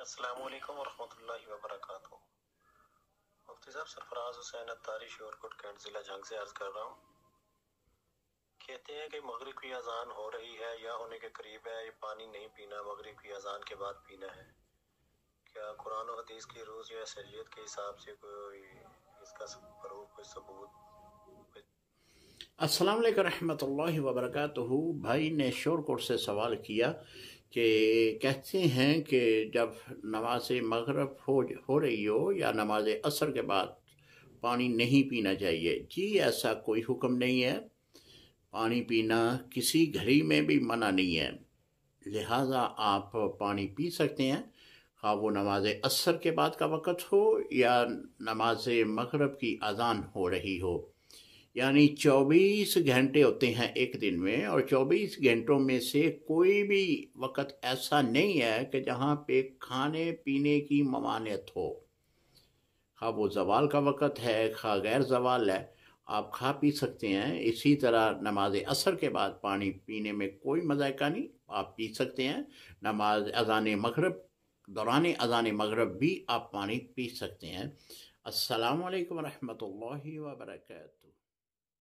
السلام علیکم ورحمۃ اللہ وبرکاتہ۔ مفتی صاحب، سرفراز حسین اتاری شیورکوٹ کینٹ ضلع جنگ سے عرض کر رہا ہوں۔ کہتے ہیں کہ مغرب کی اذان ہو رہی ہے یا ہونے کے قریب ہے، یہ پانی نہیں پینا، مغرب کی اذان کے بعد پینا ہے۔ کیا قرآن و حدیث کی روز یا شریعت کے حساب سے کوئی اس کا کوئی ثبوت؟ السلام علیکم رحمۃ اللہ وبرکاتہ۔ بھائی نے شور کوٹ سے سوال کیا کہ کہتے ہیں کہ جب نماز مغرب ہو رہی ہو یا نماز عصر کے بعد پانی نہیں پینا چاہیے۔ جی ایسا کوئی حکم نہیں ہے، پانی پینا کسی گھڑی میں بھی منع نہیں ہے، لہٰذا آپ پانی پی سکتے ہیں، خواہ وہ نماز عصر کے بعد کا وقت ہو یا نماز مغرب کی اذان ہو رہی ہو۔ یعنی 24 گھنٹے ہوتے ہیں ایک دن میں، اور 24 گھنٹوں میں سے کوئی بھی وقت ایسا نہیں ہے کہ جہاں پہ کھانے پینے کی ممانعت ہو، خواہ وہ زوال کا وقت ہے خواہ غیر زوال ہے، آپ کھا پی سکتے ہیں۔ اسی طرح نماز عصر کے بعد پانی پینے میں کوئی مذائقہ نہیں، آپ پی سکتے ہیں۔ نماز اذان مغرب، دوران اذان مغرب بھی آپ پانی پی سکتے ہیں۔ السلام علیکم ورحمۃ اللہ وبرکاتہ۔